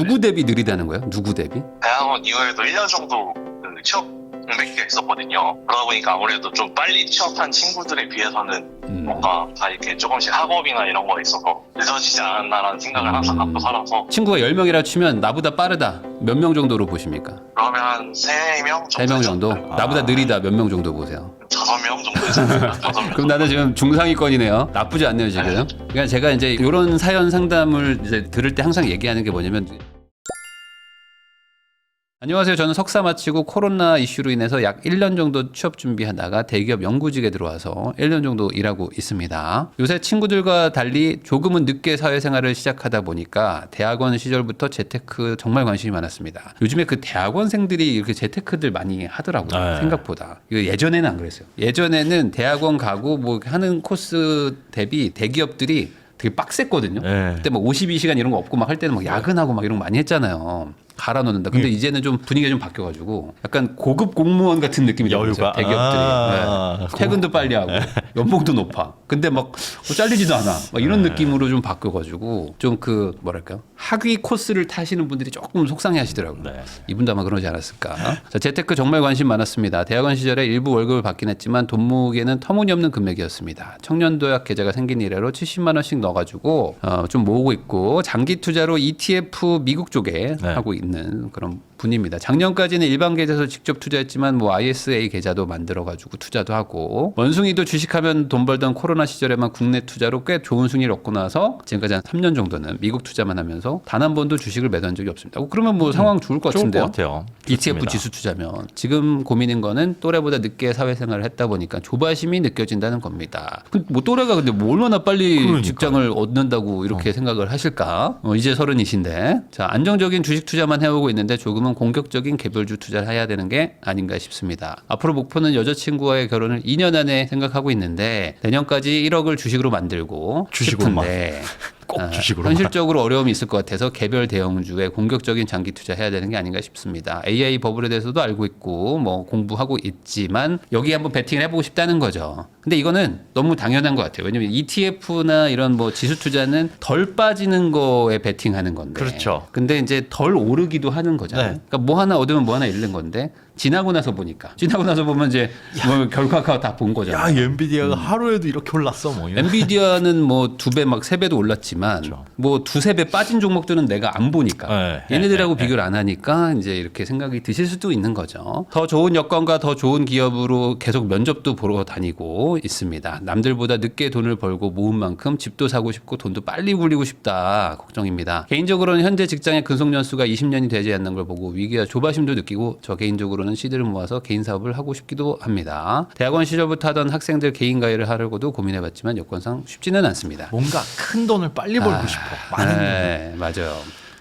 누구 대비 느리다는 거예요? 누구 대비? 대학원 이후에도 1년 정도 그 취업 공백기가 있었거든요. 그러다 보니까 아무래도 좀 빨리 취업한 친구들에 비해서는 뭔가 다 이렇게 조금씩 학업이나 이런 거에 있어서 늦어지지 않았나라는 생각을 항상 갖고 살아서. 친구가 10명이라 치면 나보다 빠르다. 몇 명 정도로 보십니까? 그러면 한 3명 정도? 3명 정도? 나보다 느리다 몇 명 정도 보세요? 5명 정도 있습니다. 5명. 그럼 나는 지금 중상위권이네요. 나쁘지 않네요 지금. 그러니까 제가 이제 이런 사연 상담을 이제 들을 때 항상 얘기하는 게 뭐냐면, 안녕하세요. 저는 석사 마치고 코로나 이슈로 인해서 약 1년 정도 취업 준비하다가 대기업 연구직에 들어와서 1년 정도 일하고 있습니다. 요새 친구들과 달리 조금은 늦게 사회생활을 시작하다 보니까 대학원 시절부터 재테크 정말 관심이 많았습니다. 요즘에 그 대학원생들이 이렇게 재테크들 많이 하더라고요. 생각보다. 이거 예전에는 안 그랬어요. 예전에는 대학원 가고 뭐 하는 코스 대비 대기업들이 되게 빡셌거든요. 그때 막 52시간 이런 거 없고 막 할 때는 막 야근하고 막 이런 거 많이 했잖아요. 갈아 놓는다. 근데 이제는 좀 분위기가 좀 바뀌어가지고 약간 고급 공무원 같은 느낌이 들어요. 대기업들이. 네. 퇴근도 빨리 하고 연봉도 높아. 근데 막 잘리지도 않아. 막 이런 느낌으로 좀 바뀌어가지고 좀 그 뭐랄까요? 학위 코스를 타시는 분들이 조금 속상해하시더라고요. 이분도 아마 그러지 않았을까. 자, 재테크 정말 관심 많았습니다. 대학원 시절에 일부 월급을 받긴 했지만 돈 모으기에는 터무니없는 금액이었습니다. 청년도약 계좌가 생긴 이래로 70만 원씩 넣어가지고 좀 모으고 있고 장기 투자로 ETF 미국 쪽에 하고 있는 그런 분입니다. 작년까지는 일반 계좌에서 직접 투자했지만 뭐 ISA 계좌도 만들어가지고 투자도 하고, 원숭이도 주식하면 돈 벌던 코로나 시절에만 국내 투자로 꽤 좋은 수익을 얻고 나서 지금까지 한 3년 정도는 미국 투자만 하면서 단 한 번도 주식을 매도한 적이 없습니다. 그러면 뭐 상황 좋을 것 같은데요. 좋을 것 같아요. ETF 지수 투자면. 지금 고민인 거는 또래보다 늦게 사회생활을 했다 보니까 조바심이 느껴진다는 겁니다. 뭐 또래가 근데 뭐 얼마나 빨리 직장을 얻는다고 이렇게 생각을 하실까? 이제 30이신데. 자, 안정적인 주식 투자만 해오고 있는데 조금은 공격적인 개별주 투자를 해야 되는 게 아닌가 싶습니다. 앞으로 목표는 여자친구와의 결혼을 2년 안에 생각하고 있는데 내년까지 1억을 주식으로 만들고 싶은데 꼭 주식으로만. 현실적으로 어려움이 있을 것 같아서 개별 대형주에 공격적인 장기 투자해야 되는 게 아닌가 싶습니다. AI 버블에 대해서도 알고 있고 뭐 공부하고 있지만 여기 한번 베팅을 해보고 싶다는 거죠. 근데 이거는 너무 당연한 것 같아요. 왜냐면 ETF나 이런 뭐 지수 투자는 덜 빠지는 거에 베팅하는 건데. 그렇죠. 근데 이제 덜 오르기도 하는 거잖아요. 그러니까 뭐 하나 얻으면 뭐 하나 잃는 건데 지나고 나서 보면 이제 뭐 결과가 다 본 거잖아요. 야, 엔비디아가 하루에도 이렇게 올랐어 뭐. 엔비디아는 뭐 2배 막 3배도 올랐지만 뭐 2-3배 빠진 종목들은 내가 안 보니까 얘네들하고 비교를 안 하니까 이제 이렇게 생각이 드실 수도 있는 거죠. 더 좋은 여건과 더 좋은 기업으로 계속 면접도 보러 다니고 있습니다. 남들보다 늦게 돈을 벌고 모은 만큼 집도 사고 싶고 돈도 빨리 굴리고 싶다 걱정입니다. 개인적으로는 현재 직장의 근속 연수가 20년이 되지 않는 걸 보고 위기와 조바심도 느끼고 저 개인적으로는 시드를 모아서 개인 사업을 하고 싶기도 합니다. 대학원 시절부터 하던 학생들 개인 가해를 하려고도 고민해봤지만 여건상 쉽지는 않습니다. 뭔가 큰 돈을 빨리 벌고 싶어. 많은 돈을. 맞아요.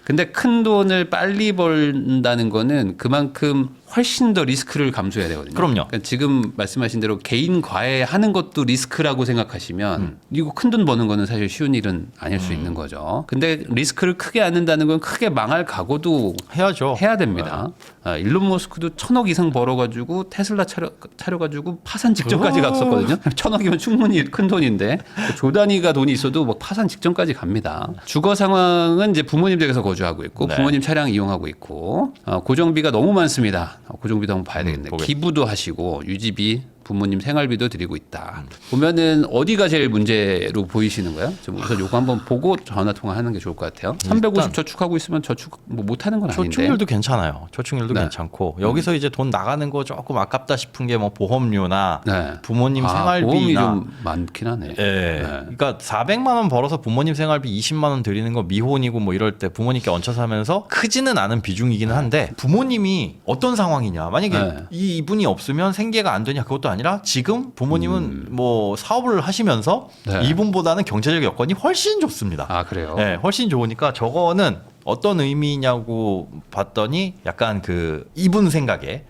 근데 큰 돈을 빨리 벌다는 거는 그만큼 훨씬 더 리스크를 감수해야 되거든요. 그럼요. 그러니까 지금 말씀하신 대로 개인 과외하는 것도 리스크라고 생각하시면 이거 큰 돈 버는 거는 사실 쉬운 일은 아닐 수 있는 거죠. 근데 리스크를 크게 안는다는 건 크게 망할 각오도 해야 됩니다. 일론 머스크도 1,000억 이상 벌어가지고 테슬라 차려가지고 파산 직전까지 갔었거든요. 1,000억이면 충분히 큰 돈인데 조단위가 돈이 있어도 뭐 파산 직전까지 갑니다. 주거 상황은 이제 부모님 댁에서 거주하고 있고 부모님 차량 이용하고 있고 고정비가 너무 많습니다. 고정비도 한번 봐야 되겠네. 기부도 하시고 유지비, 부모님 생활비도 드리고 있다. 보면은 어디가 제일 문제로 보이시는 거예요? 좀 우선 요거 한번 보고 전화 통화하는 게 좋을 것 같아요. 350 저축하고 있으면 저축 뭐 못하는 건 아닌데. 저축률도 괜찮아요. 저축률도 괜찮고 여기서 이제 돈 나가는 거 조금 아깝다 싶은 게 뭐 보험료나 부모님 생활비나 보험이 좀 많긴 하네. 그러니까 400만 원 벌어서 부모님 생활비 20만 원 드리는 거 미혼이고 뭐 이럴 때 부모님께 얹혀 사면서 크지는 않은 비중이기는 한데 부모님이 어떤 상황이냐. 만약에 이분이 없으면 생계가 안 되냐 그것도 아니라 지금 부모님은 뭐 사업을 하시면서 이분보다는 경제적 여건이 훨씬 좋습니다. 아, 그래요? 네, 훨씬 좋으니까 저거는 어떤 의미냐고 봤더니 약간 그 이분 생각에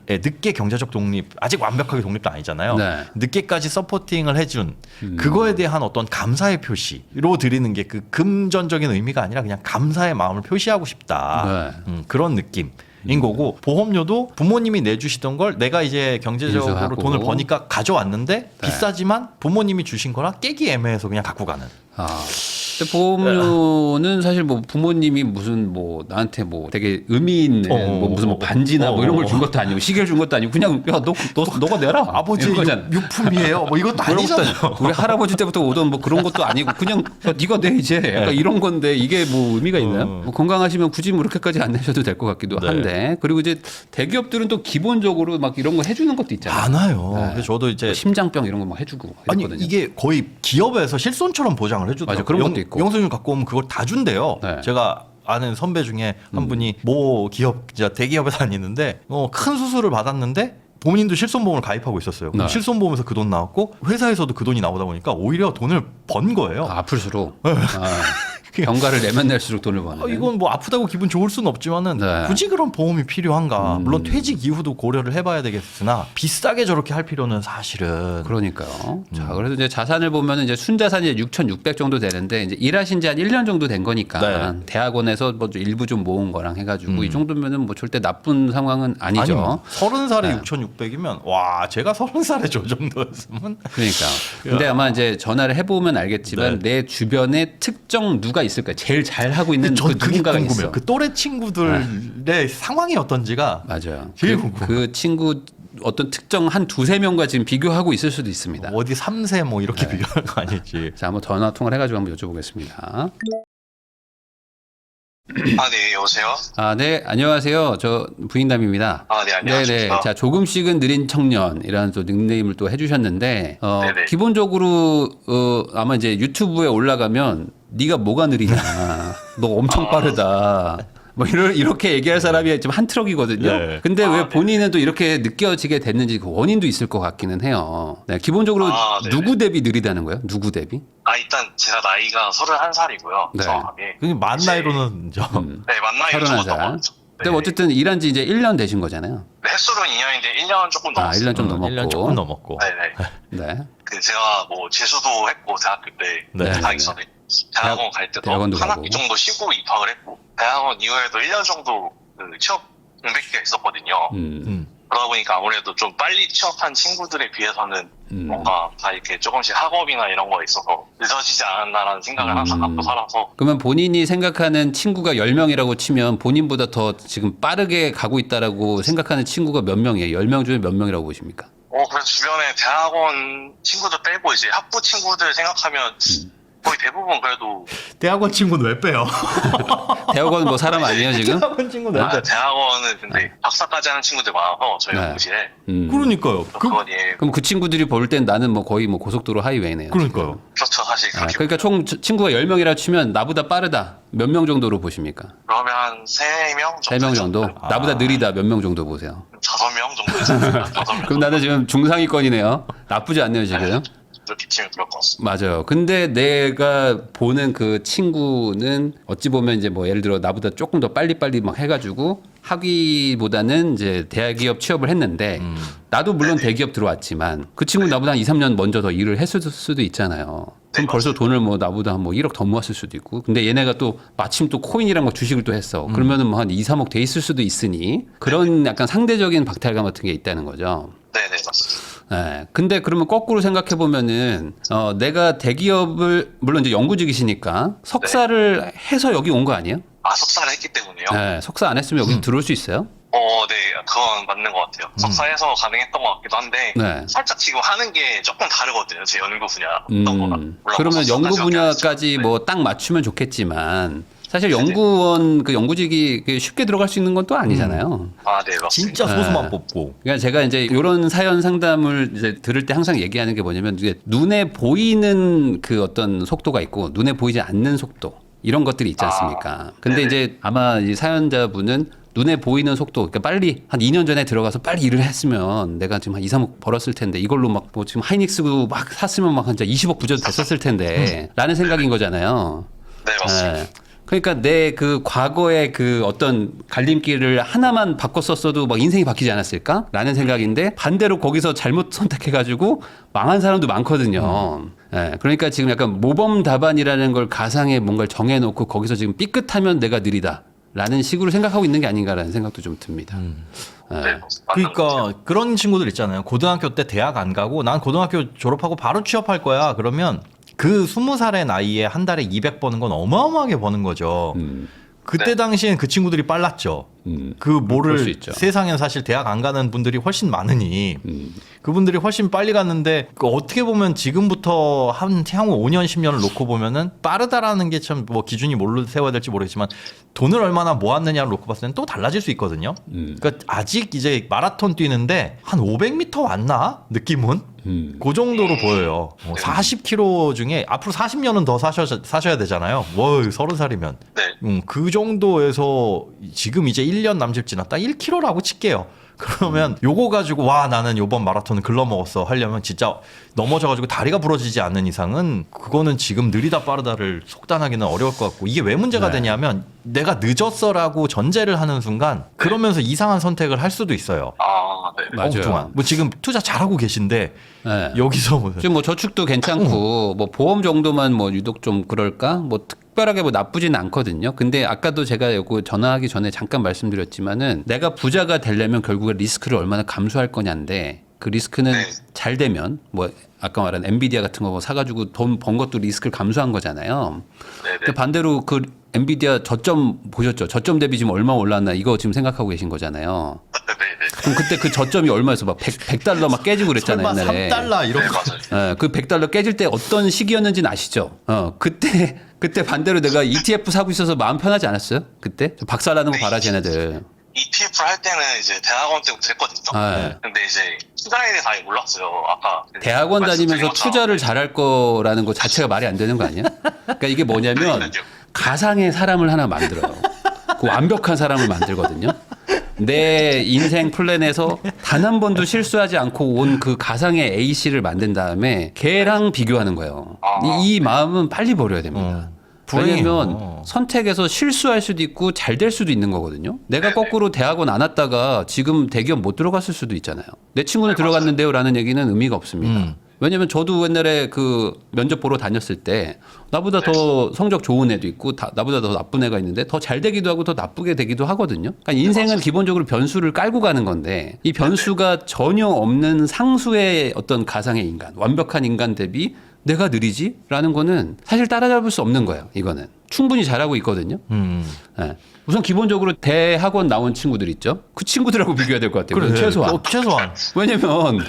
늦게 경제적 독립, 아직 완벽하게 독립도 아니잖아요. 늦게까지 서포팅을 해준 그거에 대한 어떤 감사의 표시로 드리는 게 그 금전적인 의미가 아니라 그냥 감사의 마음을 표시하고 싶다. 그런 느낌. 인 거고 보험료도 부모님이 내주시던 걸 내가 이제 경제적으로 인수하고. 돈을 버니까 가져왔는데 비싸지만 부모님이 주신 거라 깨기 애매해서 그냥 갖고 가는. 근데 보험료는 사실 뭐 부모님이 무슨 뭐 나한테 뭐 되게 의미 있는 뭐 무슨 뭐 반지나 뭐 이런 걸 준 것도 아니고 시계를 준 것도 아니고 그냥 야 너가 내라 아버지 유품이에요. 뭐 이것도 아니잖아요. 우리 할아버지 때부터 오던 뭐 그런 것도 아니고 그냥 야, 네가 내 이제 약간 이런 건데 이게 뭐 의미가 있나요? 뭐 건강하시면 굳이 뭐 이렇게까지 안 내셔도 될 것 같기도 한데 그리고 이제 대기업들은 또 기본적으로 막 이런 거 해주는 것도 있잖아요. 많아요. 네. 그래서 저도 이제 뭐 심장병 이런 거 막 해주고 아니 이랬거든요. 이게 거의 기업에서 실손처럼 보장을 해주더라고요. 맞아, 그런 것도 있고. 영수증 갖고 오면 그걸 다 준대요. 네. 제가 아는 선배 중에 한 분이 모 기업 진짜 대기업에 다니는데 큰 수술을 받았는데 본인도 실손보험을 가입하고 있었어요. 그럼 네. 실손보험에서 그 돈 나왔고 회사에서도 그 돈이 나오다 보니까 오히려 돈을 번 거예요. 아플수록 병가를 내면 낼수록 돈을 버는. 이건 뭐 아프다고 기분 좋을 수는 없지만은 네. 굳이 그런 보험이 필요한가? 물론 퇴직 이후도 고려를 해봐야 되겠으나 비싸게 저렇게 할 필요는 사실은. 그러니까요. 자, 그래서 이제 자산을 보면 이제 순자산이 6,600 정도 되는데 이제 일하신 지 한 1년 정도 된 거니까 네. 대학원에서 뭐 일부 좀 모은 거랑 해가지고 이 정도면은 뭐 절대 나쁜 상황은 아니죠. 30살에 네. 6,600이면 와 제가 30살에 저 정도였으면 그러니까. 근데 아마 이제 전화를 해보면 알겠지만 네. 내 주변에 특정 누가 있을까? 제일 잘 하고 있는 전 그 그게 누군가가 궁금해요. 있어. 그 또래 친구들의 상황이 어떤지가 맞아요. 제일 그, 궁금해요. 그 친구 어떤 특정 한 두세 명과 지금 비교하고 있을 수도 있습니다. 어디 3세 뭐 이렇게 비교하는 거 아닐지. 자, 한번 전화 통화를 해가지고 한번 여쭤보겠습니다. 네, 여보세요? 네, 안녕하세요. 저 부인담입니다. 네, 안녕하십니까? 자, 조금씩은 느린 청년이라는 또 닉네임을 또 해주셨는데, 네네. 기본적으로, 아마 이제 유튜브에 올라가면 네가 뭐가 느리냐. 너 엄청 빠르다. 뭐 이렇게 얘기할 사람이 지금 한 트럭이거든요. 네. 근데 왜 본인은 또 이렇게 느껴지게 됐는지 그 원인도 있을 것 같기는 해요. 네, 기본적으로 네네. 누구 대비 느리다는 거예요? 누구 대비? 일단 제가 나이가 31살이고요. 네. 정확하게. 그게 만 나이로는 저 네, 만 나이로 31살. 조금 넘었죠. 근데 어쨌든 일한 지 이제 1년 되신 거잖아요. 네, 횟수는 2년인데 1년 조금 넘었어요. 1년 좀 넘었고. 1년 조금 넘었고. 네네. 네. 제가 뭐 재수도 했고 대학교 때 네. 가기 전에 대학원 갈 때도 대학원도 한 가고. 학기 정도 쉬고 입학을 했고 대학원 이후에도 1년 정도 취업 공백기가 있었거든요. 그러다 보니까 아무래도 좀 빨리 취업한 친구들에 비해서는 뭔가 다 이렇게 조금씩 학업이나 이런 거에 있어서 늦어지지 않았나라는 생각을 항상 갖고 살아서 그러면 본인이 생각하는 친구가 10명이라고 치면 본인보다 더 지금 빠르게 가고 있다라고 생각하는 친구가 몇 명이에요? 10명 중에 몇 명이라고 보십니까? 그래서 주변에 대학원 친구들 빼고 이제 학부 친구들 생각하면 거의 대부분 그래도 대학원 친구는 왜 빼요? 대학원 뭐 사람 아니에요 지금? 대학원 친구는 왜 빼요? 대학원은 근데 박사까지 하는 친구들 많아서 저희 네. 연구실에 그러니까요. 그건 예 그럼 그 친구들이 볼 땐 나는 뭐 거의 뭐 고속도로 하이웨이네요. 그러니까요. 그렇죠 사실 그렇게 그러니까 총 친구가 10명이라 치면 나보다 빠르다. 몇 명 정도로 보십니까? 그러면 한 3명 정도 3명 정도? 나보다 느리다 몇 명 정도 보세요? 5명 정도 있습니다. 5명 그럼 나는 지금 중상위권이네요. 나쁘지 않네요 지금. 이렇게 치면 그럴 것 같습니다. 맞아요. 근데 내가 보는 그 친구는 어찌 보면 이제 뭐 예를 들어 나보다 조금 더 빨리빨리 막 해가지고 학위보다는 이제 대기업 취업을 했는데 나도 물론 대기업 들어왔지만 그 친구 나보다 한 2, 3년 먼저 더 일을 했을 수도 있잖아요. 그럼 벌써 돈을 뭐 나보다 뭐 1억 더 모았을 수도 있고. 근데 얘네가 또 마침 또 코인이란 거 주식을 또 했어. 그러면은 뭐 한 2, 3억 돼 있을 수도 있으니 그런 약간 상대적인 박탈감 같은 게 있다는 거죠. 네네 맞습니다. 네. 근데 그러면 거꾸로 생각해 보면은 내가 대기업을 물론 이제 연구직이시니까 석사를 해서 여기 온 거 아니에요? 석사를 했기 때문에요. 네. 석사 안 했으면 여기 들어올 수 있어요? 네 그건 맞는 것 같아요. 석사해서 가능했던 것 같기도 한데 네. 살짝 지금 하는 게 조금 다르거든요. 제 연구 분야 어떤 거랑. 물론 그러면 석사까지 연구 하긴 분야까지 하죠. 뭐 딱 맞추면 좋겠지만 사실 연구원 그 연구직이 쉽게 들어갈 수 있는 건 또 아니잖아요. 네 맞습니다. 진짜 소수만 뽑고. 그러니까 제가 이제 이런 사연 상담을 이제 들을 때 항상 얘기하는 게 뭐냐면 이게 눈에 보이는 그 어떤 속도가 있고 눈에 보이지 않는 속도 이런 것들이 있지 않습니까? 근데 네네. 이제 아마 이 사연자분은 눈에 보이는 속도, 그러니까 빨리 한 2년 전에 들어가서 빨리 일을 했으면 내가 지금 한 2, 3억 벌었을 텐데 이걸로 막 뭐 지금 하이닉스도 막 샀으면 막 한 20억 부자도 됐었을 텐데 라는 생각인 거잖아요. 네 맞습니다. 네. 그러니까 내 그 과거의 그 어떤 갈림길을 하나만 바꿨었어도 막 인생이 바뀌지 않았을까? 라는 생각인데 반대로 거기서 잘못 선택해가지고 망한 사람도 많거든요. 네. 그러니까 지금 약간 모범 답안이라는 걸 가상에 뭔가를 정해놓고 거기서 지금 삐끗하면 내가 느리다. 라는 식으로 생각하고 있는 게 아닌가라는 생각도 좀 듭니다. 네, 맞는 것 그러니까 같아요. 그런 친구들 있잖아요. 고등학교 때 대학 안 가고 난 고등학교 졸업하고 바로 취업할 거야. 그러면 그 20살의 나이에 한 달에 200 버는 건 어마어마하게 버는 거죠. 그때 네. 당시엔 그 친구들이 빨랐죠. 그 그럴 수 뭐를 있죠. 세상엔 사실 대학 안 가는 분들이 훨씬 많으니 그분들이 훨씬 빨리 갔는데 그 어떻게 보면 지금부터 한 향후 5년 10년을 놓고 보면은 빠르다라는 게 참 뭐 기준이 뭘로 세워야 될지 모르겠지만 돈을 얼마나 모았느냐를 놓고 봤을 때는 또 달라질 수 있거든요. 그러니까 아직 이제 마라톤 뛰는데 한 500m 왔나 느낌은 그 정도로 보여요. 40km 중에 앞으로 40년은 더 사셔야 되잖아요. 와, 30살이면. 네. 그 정도에서 지금 이제 1년 남짓 지났다 1km라고 칠게요. 그러면 요거 가지고 와 나는 요번 마라톤을 글러먹었어 하려면 진짜 넘어져가지고 다리가 부러지지 않는 이상은 그거는 지금 느리다 빠르다를 속단하기는 어려울 것 같고 이게 왜 문제가 네. 되냐면 내가 늦었어라고 전제를 하는 순간 그러면서 이상한 선택을 할 수도 있어요. 아, 네. 맞아요. 엉뚱한. 뭐 지금 투자 잘하고 계신데 네. 여기서 무슨 지금 뭐 저축도 괜찮고 뭐 보험 정도만 뭐 유독 좀 그럴까? 뭐 특별하게 뭐 나쁘진 않거든요. 근데 아까도 제가 이거 전화하기 전에 잠깐 말씀드렸지만은 내가 부자가 되려면 결국에 리스크를 얼마나 감수할 거냐인데 그 리스크는 네. 잘 되면 뭐 아까 말한 엔비디아 같은 거 사가지고 돈 번 것도 리스크를 감수한 거잖아요. 네네. 근데 반대로 그 엔비디아 저점 보셨죠? 저점 대비 지금 얼마 올랐나 이거 지금 생각하고 계신 거잖아요. 네네. 그럼 그때 그 저점이 얼마였어? 막 100달러 막 깨지고 그랬잖아요. 설마 옛날에. 3달러 이런 네, 거. 맞아요. 그 100달러 깨질 때 어떤 시기였는지는 아시죠? 그때 반대로 내가 ETF 사고 있어서 마음 편하지 않았어요? 그때? 박살나는 거 봐라, 쟤네들. ETF 할 때는 이제 대학원 때부터 했거든요. 네. 근데 이제 투자에 대해서 아예 몰랐어요. 아까 대학원 말씀드린 다니면서 것처럼. 투자를 잘할 거라는 거 자체가 말이 안 되는 거 아니야? 그러니까 이게 뭐냐면 가상의 사람을 하나 만들어요. 그 완벽한 사람을 만들거든요. 내 인생 플랜에서 단 한 번도 실수하지 않고 온 그 가상의 A씨를 만든 다음에 걔랑 비교하는 거예요. 이 마음은 빨리 버려야 됩니다. 왜냐면 불행해요. 선택에서 실수할 수도 있고 잘 될 수도 있는 거거든요. 내가 거꾸로 대학원 안 왔다가 지금 대기업 못 들어갔을 수도 있잖아요. 내 친구는 들어갔는데요 라는 얘기는 의미가 없습니다. 왜냐면 저도 옛날에 그 면접 보러 다녔을 때 나보다 더 성적 좋은 애도 있고 나보다 더 나쁜 애가 있는데 더 잘 되기도 하고 더 나쁘게 되기도 하거든요. 그러니까 인생은 기본적으로 변수를 깔고 가는 건데 이 변수가 전혀 없는 상수의 어떤 가상의 인간, 완벽한 인간 대비 내가 느리지? 라는 거는 사실 따라잡을 수 없는 거예요. 이거는. 충분히 잘하고 있거든요. 네. 우선 기본적으로 대학원 나온 친구들 있죠. 그 친구들하고 비교해야 될 것 같아요. 최소한. 최소한. 왜냐면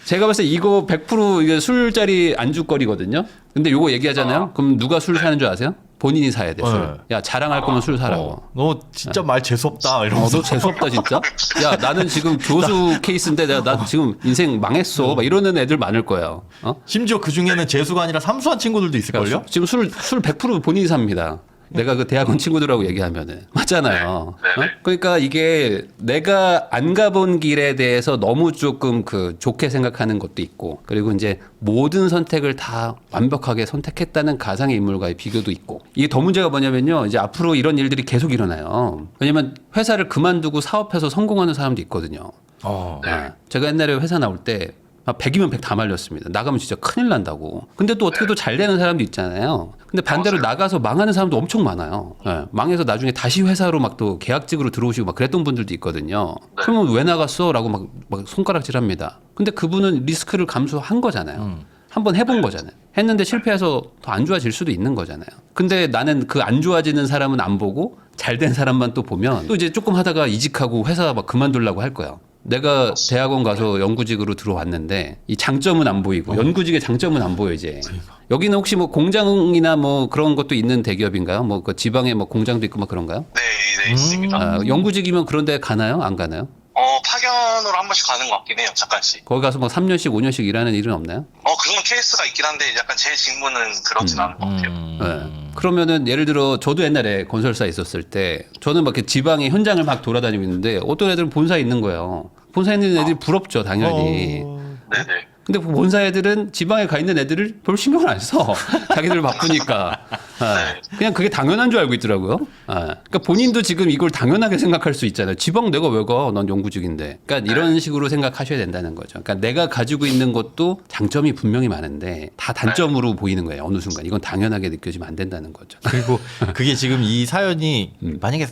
제가 봤을 때 이거 100% 이게 술자리 안주거리거든요. 근데 요거 얘기하잖아요. 그럼 누가 술 사는 줄 아세요? 본인이 사야 돼, 술. 야, 자랑할 거면 술 사라고. 너 진짜 말 재수없다 이러면서. 너 재수없다 진짜. 야, 나는 지금 교수 케이스인데 나 지금 인생 망했어. 막 이러는 애들 많을 거예요. 심지어 그 중에는 재수가 아니라 삼수한 친구들도 있을걸요? 지금 술 100% 본인이 삽니다. 내가 그 대학원 친구들하고 얘기하면은 맞잖아요. 네. 그러니까 이게 내가 안 가본 길에 대해서 너무 조금 그 좋게 생각하는 것도 있고, 그리고 이제 모든 선택을 다 완벽하게 선택했다는 가상의 인물과의 비교도 있고, 이게 더 문제가 뭐냐면요, 이제 앞으로 이런 일들이 계속 일어나요. 왜냐면 회사를 그만두고 사업해서 성공하는 사람도 있거든요. 제가 옛날에 회사 나올 때 100이면 100 다 말렸습니다. 나가면 진짜 큰일 난다고. 근데 또 어떻게 또 잘 되는 사람도 있잖아요. 근데 반대로 나가서 망하는 사람도 엄청 많아요. 망해서 나중에 다시 회사로 막 또 계약직으로 들어오시고 막 그랬던 분들도 있거든요. 그러면 왜 나갔어? 라고 막 손가락질 합니다. 근데 그분은 리스크를 감수한 거잖아요. 한번 해본 거잖아요. 했는데 실패해서 더 안 좋아질 수도 있는 거잖아요. 근데 나는 그 안 좋아지는 사람은 안 보고 잘 된 사람만 또 보면 또 이제 조금 하다가 이직하고 회사 막 그만두려고 할 거예요. 내가 대학원 가서 연구직으로 들어왔는데 이 장점은 안 보이고 연구직의 장점은 안 보여 이제. 여기는 혹시 뭐 공장이나 뭐 그런 것도 있는 대기업인가요? 뭐 그 지방에 뭐 공장도 있고 막 그런가요? 네, 있습니다. 연구직이면 그런 데 가나요? 안 가나요? 파견으로 한 번씩 가는 것 같긴 해요. 잠깐씩. 거기 가서 막 3년씩 5년씩 일하는 일은 없나요? 그런 케이스가 있긴 한데 약간 제 직무는 그렇진 않은 것 같아요. 네. 그러면은 예를 들어 저도 옛날에 건설사에 있었을 때 저는 막 이렇게 지방의 현장을 막 돌아다니고 있는데 어떤 애들은 본사에 있는 거예요. 본사에 있는 애들이 부럽죠, 당연히. 네네. 근데 본사 애들은 지방에 가 있는 애들을 별 신경을 안 써. 자기들 바쁘니까. 그냥 그게 당연한 줄 알고 있더라고요. 그러니까 본인도 지금 이걸 당연하게 생각할 수 있잖아요. 지방 내가 왜 가? 난 연구직인데. 그러니까 이런 식으로 생각하셔야 된다는 거죠. 그러니까 내가 가지고 있는 것도 장점이 분명히 많은데 다 단점으로 보이는 거예요. 어느 순간. 이건 당연하게 느껴지면 안 된다는 거죠. 그리고 그게 지금 이 사연이 만약에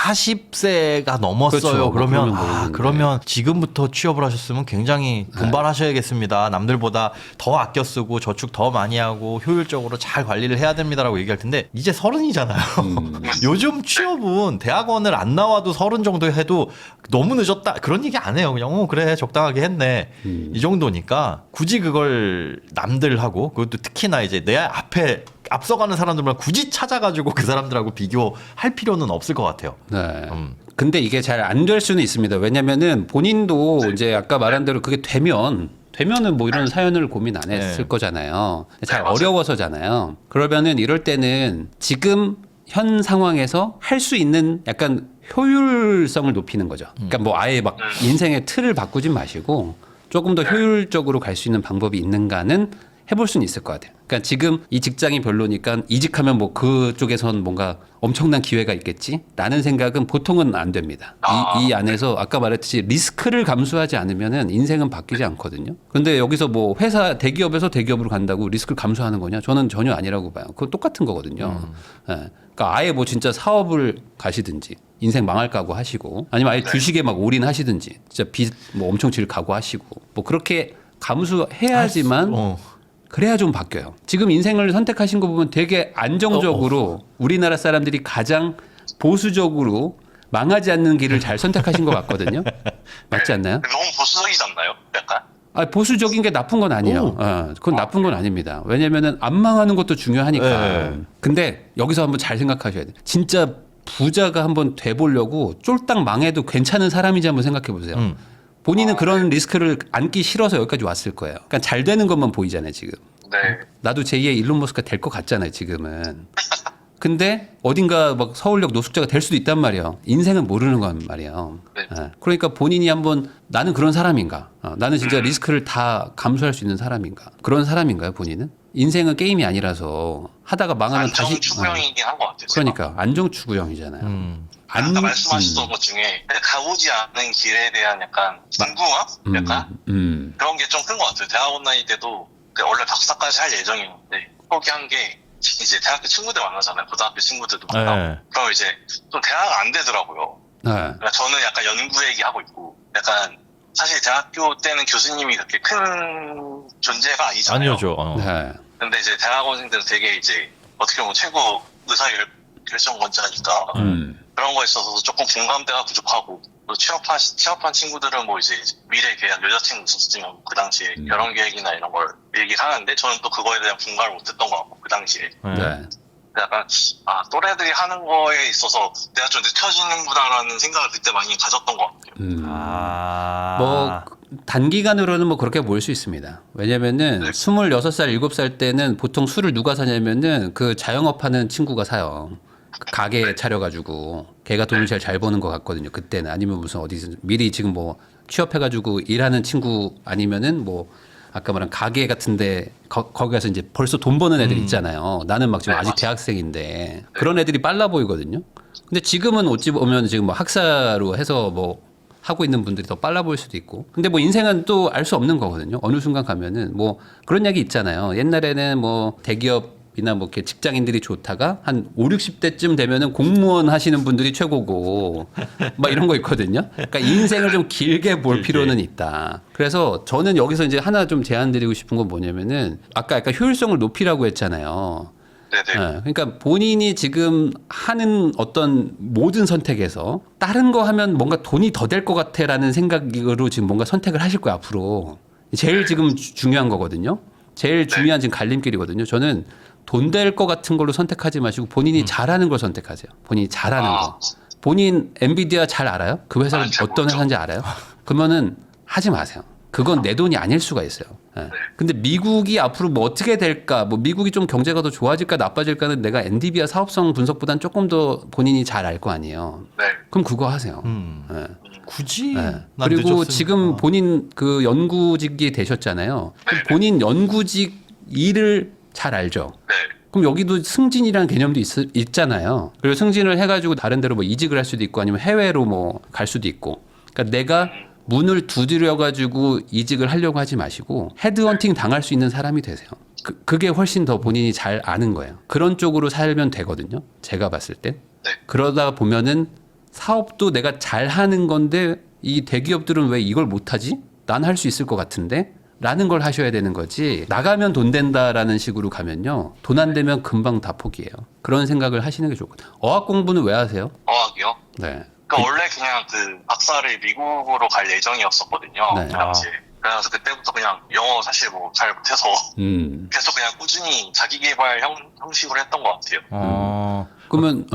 40세가 넘었어요. 그렇죠. 그러면 모르는데. 그러면 지금부터 취업을 하셨으면 굉장히 분발하셔야겠습니다. 남들보다 더 아껴 쓰고 저축 더 많이 하고 효율적으로 잘 관리를 해야 됩니다라고 얘기할 텐데 이제 30이잖아요. 요즘 취업은 대학원을 안 나와도 30 정도 해도 너무 늦었다 그런 얘기 안 해요. 그냥 그래 적당하게 했네 이 정도니까 굳이 그걸 남들하고 그것도 특히나 이제 내 앞에 앞서가는 사람들만 굳이 찾아가지고 그 사람들하고 비교할 필요는 없을 것 같아요. 네. 근데 이게 잘 안 될 수는 있습니다. 왜냐면은 본인도 이제 아까 말한 대로 그게 되면은 뭐 이런 사연을 고민 안 했을 거잖아요. 잘 어려워서잖아요. 그러면은 이럴 때는 지금 현 상황에서 할 수 있는 약간 효율성을 높이는 거죠. 그러니까 뭐 아예 막 인생의 틀을 바꾸진 마시고 조금 더 효율적으로 갈 수 있는 방법이 있는가는 해볼 수는 있을 것 같아요. 그러니까 지금 이 직장이 별로니까 이직하면 뭐 그쪽에선 뭔가 엄청난 기회가 있겠지? 라는 생각은 보통은 안 됩니다. 이 안에서 아까 말했듯이 리스크를 감수하지 않으면은 인생은 바뀌지 않거든요. 근데 여기서 뭐 회사 대기업에서 대기업으로 간다고 리스크를 감수하는 거냐? 저는 전혀 아니라고 봐요. 그건 똑같은 거거든요. 예. 그러니까 아예 뭐 진짜 사업을 가시든지 인생 망할 각오 하시고 아니면 아예 주식에 막 올인하시든지 진짜 빚 뭐 엄청 질 각오 하시고 뭐 그렇게 감수해야지만 그래야 좀 바뀌어요. 지금 인생을 선택하신 거 보면 되게 안정적으로 우리나라 사람들이 가장 보수적으로 망하지 않는 길을 잘 선택하신 것 같거든요. 맞지 않나요? 너무 보수적이지 않나요? 약간? 아, 보수적인 게 나쁜 건 아니에요. 그건 나쁜 건 아닙니다. 왜냐면은 안 망하는 것도 중요하니까. 근데 여기서 한번 잘 생각하셔야 돼요. 진짜 부자가 한번 돼보려고 쫄딱 망해도 괜찮은 사람인지 한번 생각해 보세요. 본인은 그런 리스크를 안기 싫어서 여기까지 왔을 거예요. 그러니까 잘 되는 것만 보이잖아요, 지금. 네. 나도 제2의 일론 머스크가 될 것 같잖아요, 지금은. 근데 어딘가 막 서울역 노숙자가 될 수도 있단 말이에요. 인생은 모르는 건 말이에요. 네. 그러니까 본인이 한번 나는 그런 사람인가? 나는 진짜 리스크를 다 감수할 수 있는 사람인가? 그런 사람인가요, 본인은? 인생은 게임이 아니라서 하다가 망하면 다시. 안정추구형이긴 한 것 같아요. 그러니까 안정추구형이잖아요. 아까 말씀하셨던 것 중에 가보지 않은 길에 대한 약간 궁금함? 약간? 그런 게 좀 큰 것 같아요. 대학원 다닐 때도 원래 박사까지 할 예정이었는데 포기한 게 이제 대학교 친구들 만나잖아요. 고등학교 친구들도 만나고. 그럼 이제 좀 대화가 안 되더라고요. 그러니까 저는 약간 연구 얘기하고 있고 약간 사실 대학교 때는 교수님이 그렇게 큰 존재가 아니잖아요. 아니죠. 근데 이제 대학원생들은 되게 이제 어떻게 보면 최고 의사결정권자니까 그런 거에 있어서 조금 공감대가 부족하고 또 취업한 친구들은 뭐 이제 미래 계약 여자친구 있었으면 그 당시에 결혼 계획이나 이런 걸 얘기를 하는데 저는 또 그거에 대한 공감을 못했던 것 같고 그 당시에 약간 또래들이 하는 거에 있어서 내가 좀 늦춰지는구나라는 생각을 그때 많이 가졌던 것 같아요. 뭐 단기간으로는 뭐 그렇게 보일 수 있습니다. 왜냐면은 26살, 7살 때는 보통 술을 누가 사냐면은 그 자영업하는 친구가 사요. 가게 차려가지고 걔가 돈을 제일 잘 버는 것 같거든요. 그때는 아니면 무슨 어디서 미리 지금 뭐 취업해가지고 일하는 친구 아니면은 뭐 아까 말한 가게 같은데 거기 가서 이제 벌써 돈 버는 애들 있잖아요. 나는 막 지금 아직 대학생인데 그런 애들이 빨라 보이거든요. 근데 지금은 어찌 보면 지금 뭐 학사로 해서 뭐 하고 있는 분들이 더 빨라 보일 수도 있고. 근데 뭐 인생은 또 알 수 없는 거거든요. 어느 순간 가면은 뭐 그런 얘기 있잖아요. 옛날에는 뭐 대기업이나 뭐 이렇게 직장인들이 좋다가 한 5, 60대쯤 되면은 공무원 하시는 분들이 최고고 막 이런 거 있거든요. 그러니까 인생을 좀 길게 볼 필요는 있다. 그래서 저는 여기서 이제 하나 좀 제안 드리고 싶은 건 뭐냐면은 아까 약간 효율성을 높이라고 했잖아요. 그러니까 본인이 지금 하는 어떤 모든 선택에서 다른 거 하면 뭔가 돈이 더 될 것 같아라는 생각으로 지금 뭔가 선택을 하실 거예요, 앞으로. 제일 지금 중요한 거거든요. 제일 중요한 지금 갈림길이거든요. 저는 돈 될 것 같은 걸로 선택하지 마시고 본인이 잘하는 걸 선택하세요. 본인이 잘하는 거. 본인 엔비디아 잘 알아요? 그 회사는 어떤 회사인지 알아요? 그러면은 하지 마세요. 그건 내 돈이 아닐 수가 있어요. 근데 미국이 앞으로 뭐 어떻게 될까, 뭐 미국이 좀 경제가 더 좋아질까 나빠질까는 내가 엔비디아 사업성 분석보다는 조금 더 본인이 잘 알 거 아니에요. 그럼 그거 하세요. 굳이 그리고 늦었으니까. 지금 본인 그 연구직이 되셨잖아요. 그럼 본인 연구직 일을 잘 알죠. 그럼 여기도 승진이라는 개념도 있잖아요. 그리고 승진을 해가지고 다른 데로 뭐 이직을 할 수도 있고 아니면 해외로 뭐 갈 수도 있고. 그러니까 내가 문을 두드려가지고 이직을 하려고 하지 마시고 헤드헌팅 당할 수 있는 사람이 되세요. 그게 훨씬 더 본인이 잘 아는 거예요. 그런 쪽으로 살면 되거든요. 제가 봤을 때. 그러다 보면은 사업도 내가 잘하는 건데 이 대기업들은 왜 이걸 못하지? 난 할 수 있을 것 같은데? 라는 걸 하셔야 되는 거지. 나가면 돈 된다라는 식으로 가면요. 돈 안 되면 금방 다 포기해요. 그런 생각을 하시는 게 좋거든요. 어학 공부는 왜 하세요? 어학이요? 네. 그러니까 원래 그냥 그 박사를 미국으로 갈 예정이었었거든요. 네. 그 당시에. 그래서 그때부터 그냥 영어 사실 뭐 잘 못해서 계속 그냥 꾸준히 자기개발 형식으로 했던 것 같아요. 그러면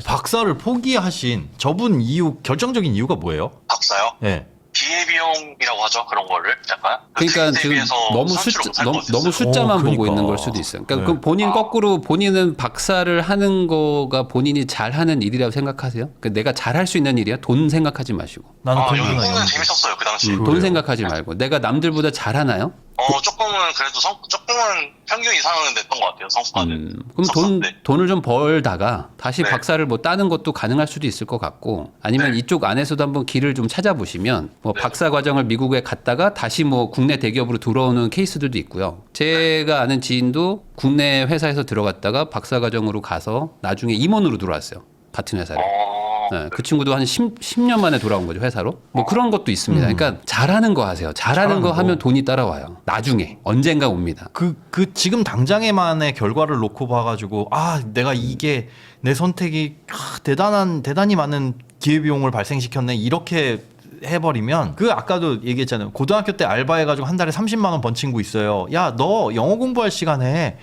박사를 포기하신 저분 이유 결정적인 이유가 뭐예요? 박사요? 네. 기회비용이라고 하죠. 그런 거를 약간. 그러니까 지금 너무 숫자만 보고 그러니까. 있는 걸 수도 있어요. 그러니까 네. 그 본인 거꾸로 본인은 박사를 하는 거가 본인이 잘하는 일이라고 생각하세요? 그러니까 내가 잘할 수 있는 일이야? 돈 생각하지 마시고. 나는 공부나 연구는 연구. 재밌었어요. 그 당시에. 돈 생각하지 말고 내가 남들보다 잘하나요? 조금은 그래도 조금은 평균 이상은 냈던 것 같아요. 성과는. 그럼 돈을 좀 벌다가 다시 네. 박사를 뭐 따는 것도 가능할 수도 있을 것 같고 아니면 네. 이쪽 안에서도 한번 길을 좀 찾아보시면 뭐 네. 박사 과정을 미국에 갔다가 다시 뭐 국내 대기업으로 들어오는 케이스들도 있고요. 제가 아는 지인도 국내 회사에서 들어갔다가 박사 과정으로 가서 나중에 임원으로 들어왔어요. 같은 회사를. 네, 그 친구도 한 10년 만에 돌아온 거죠, 회사로. 뭐 그런 것도 있습니다. 그러니까 잘하는 거 하세요. 잘하는 거 하면 돈이 따라와요. 나중에 언젠가 옵니다. 그 지금 당장에만의 결과를 놓고 봐가지고 내가 이게 내 선택이 대단히 많은 기회비용을 발생시켰네 이렇게 해버리면 아까도 얘기했잖아요. 고등학교 때 알바해가지고 한 달에 30만 원 번 친구 있어요. 야, 너 영어 공부할 시간에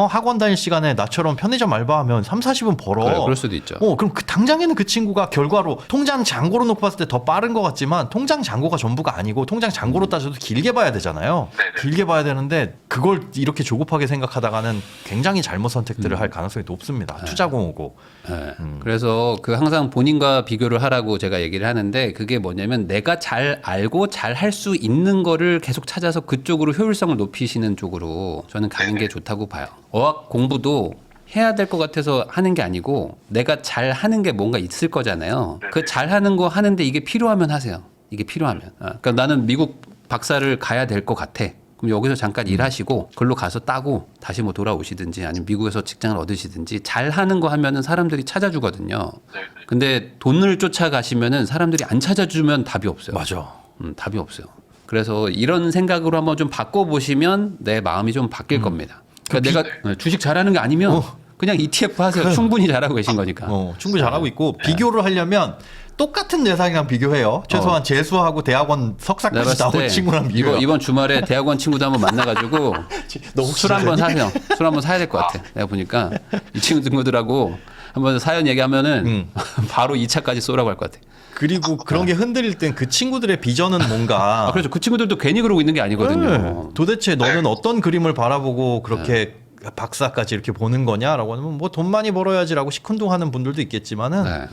학원 다닐 시간에 나처럼 편의점 알바하면 30-40은 벌어. 그래, 그럴 수도 있죠. 그럼 당장에는 그 친구가 결과로 통장 잔고로 놓고 봤을 때 더 빠른 것 같지만 통장 잔고가 전부가 아니고 통장 잔고로 따져도 길게 봐야 되잖아요. 네네. 길게 봐야 되는데 그걸 이렇게 조급하게 생각하다가는 굉장히 잘못 선택들을 할 가능성이 높습니다. 투자공후고. 네. 그래서 항상 본인과 비교를 하라고 제가 얘기를 하는데 그게 뭐냐면 내가 잘 알고 잘 할 수 있는 거를 계속 찾아서 그쪽으로 효율성을 높이시는 쪽으로 저는 가는 게 좋다고 봐요. 어학 공부도 해야 될 것 같아서 하는 게 아니고 내가 잘 하는 게 뭔가 있을 거잖아요. 그 잘 하는 거 하는데 이게 필요하면 하세요. 이게 필요하면. 그러니까 나는 미국 박사를 가야 될 것 같아. 그럼 여기서 잠깐 일하시고 글로 가서 따고 다시 뭐 돌아오시든지 아니면 미국에서 직장을 얻으시든지 잘하는 거 하면은 사람들이 찾아주거든요. 근데 돈을 쫓아가시면은 사람들이 안 찾아주면 답이 없어요. 맞아. 답이 없어요. 그래서 이런 생각으로 한번 좀 바꿔보시면 내 마음이 좀 바뀔 겁니다. 그러니까 내가 주식 잘하는 게 아니면 그냥 ETF 하세요. 충분히 잘하고 계신 거니까. 충분히 잘하고 있고 비교를 하려면 똑같은 예상이랑 비교해요. 최소한 재수하고 대학원 석사까지 나온 친구랑 비교해요. 이번 주말에 대학원 친구도 한번 만나가지고 술 한번 사세요. 술 한번 사야 될 것 같아. 내가 보니까 이 친구들하고 한번 사연 얘기하면은 바로 2차까지 쏘라고 할 것 같아. 그리고 그런 게 흔들릴 땐 그 친구들의 비전은 뭔가. 그렇죠. 그 친구들도 괜히 그러고 있는 게 아니거든요. 네. 도대체 너는 어떤 그림을 바라보고 그렇게 박사까지 이렇게 보는 거냐라고 하면 뭐 돈 많이 벌어야지라고 시큰둥하는 분들도 있겠지만은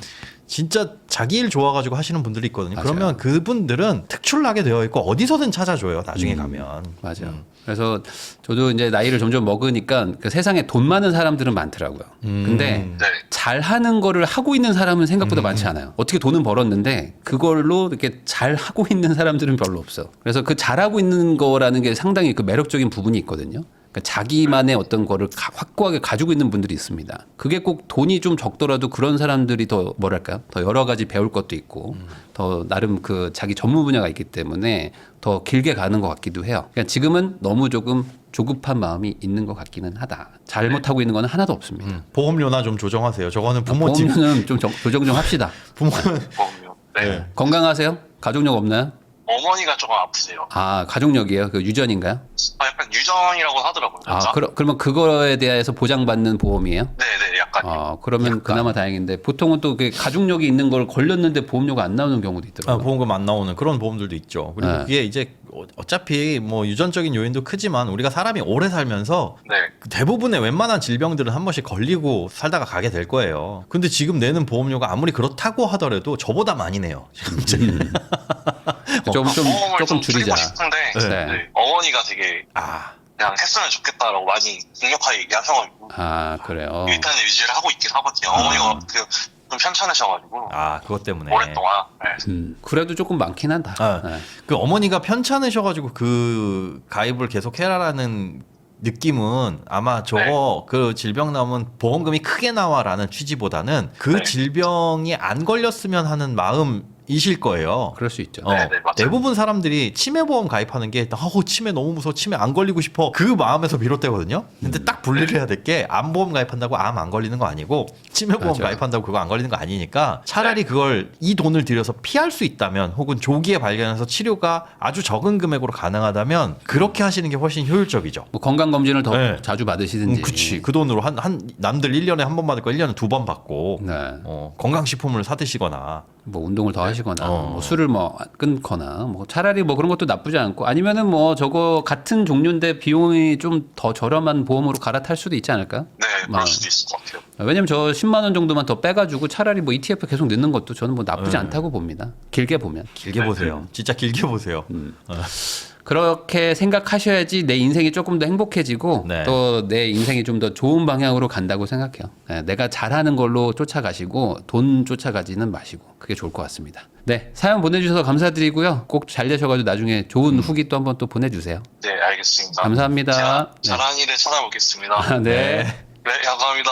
진짜 자기 일 좋아가지고 하시는 분들이 있거든요. 맞아요. 그러면 그분들은 특출나게 되어 있고 어디서든 찾아줘요. 나중에 가면. 맞아요. 그래서 저도 이제 나이를 점점 먹으니까 그 세상에 돈 많은 사람들은 많더라고요. 근데 잘하는 거를 하고 있는 사람은 생각보다 많지 않아요. 어떻게 돈은 벌었는데 그걸로 이렇게 잘 하고 있는 사람들은 별로 없어. 그래서 그 잘하고 있는 거라는 게 상당히 그 매력적인 부분이 있거든요. 그러니까 자기만의 어떤 거를 확고하게 가지고 있는 분들이 있습니다. 그게 꼭 돈이 좀 적더라도 그런 사람들이 더 뭐랄까요? 더 여러 가지 배울 것도 있고 더 나름 그 자기 전문 분야가 있기 때문에 더 길게 가는 것 같기도 해요. 그러니까 지금은 너무 조금 조급한 마음이 있는 것 같기는 하다. 잘못하고 있는 건 하나도 없습니다. 보험료나 좀 조정하세요. 저거는 부모 집. 보험료는 좀 조정 좀 합시다. 부모는 네. 건강하세요? 가족력 없나요? 어머니가 조금 아프세요. 아, 가족력이에요? 그 유전인가요? 약간 유전이라고 하더라고요. 그러면 그거에 대해서 보장받는 보험이에요? 네네, 약간. 그러면 그나마 다행인데 보통은 또 그 가족력이 있는 걸 걸렸는데 보험료가 안 나오는 경우도 있더라고요. 보험금 안 나오는 그런 보험들도 있죠. 그리고 그게 이제 어차피 뭐 유전적인 요인도 크지만 우리가 사람이 오래 살면서 대부분의 웬만한 질병들은 한 번씩 걸리고 살다가 가게 될 거예요. 근데 지금 내는 보험료가 아무리 그렇다고 하더라도 저보다 많이 내요. 조금 줄이자. 싶은데 어머니가 되게 그냥 했으면 좋겠다라고 많이 강력하게 얘기하셔가지고 그래요. 일단은 유지를 하고 있긴 하거든요. 어머니가 좀 편찮으셔가지고 그것 때문에 오랫동안 그래도 조금 많긴 한다. 그 어머니가 편찮으셔가지고 그 가입을 계속 해라라는 느낌은 아마 저거 그 질병 나오면 보험금이 크게 나와라는 취지보다는 그 네. 질병이 안 걸렸으면 하는 마음이실 거예요. 그럴 수 있죠. 네, 맞아요. 대부분 사람들이 치매보험 가입하는 게 치매 너무 무서워, 치매 안 걸리고 싶어, 그 마음에서 비롯되거든요. 근데 딱 분리를 해야 될 게 암보험 가입한다고 암 안 걸리는 거 아니고 치매보험 맞아요. 가입한다고 그거 안 걸리는 거 아니니까 차라리 그걸 이 돈을 들여서 피할 수 있다면 혹은 조기에 발견해서 치료가 아주 적은 금액으로 가능하다면 그렇게 하시는 게 훨씬 효율적이죠. 뭐 건강 검진을 더 네. 자주 받으시든지. 그치. 그 돈으로 한 남들 1년에 한 번 받을 거 1년에 2번 받고 네. 건강식품을 사 드시거나 뭐 운동을 더 하시거나 어. 뭐 술을 뭐 끊거나 뭐 차라리 뭐 그런 것도 나쁘지 않고 아니면은 뭐 저거 같은 종류인데 비용이 좀 더 저렴한 보험으로 갈아탈 수도 있지 않을까요? 네, 그럴 수도 있을 것 같아요. 왜냐면 저 10만 원 정도만 더 빼가지고 차라리 뭐 ETF 계속 넣는 것도 저는 뭐 나쁘지 않다고 봅니다. 길게 보면. 길게 보세요. 진짜 길게 보세요. 그렇게 생각하셔야지 내 인생이 조금 더 행복해지고 네. 또 내 인생이 좀 더 좋은 방향으로 간다고 생각해요. 네, 내가 잘하는 걸로 쫓아가시고 돈 쫓아가지는 마시고 그게 좋을 것 같습니다. 네, 사연 보내주셔서 감사드리고요. 꼭 잘 되셔가지고 나중에 좋은 후기 또 한번 또 보내주세요. 네, 알겠습니다. 감사합니다. 제가 네. 잘하는 일에 찾아보겠습니다. 네. 네, 감사합니다.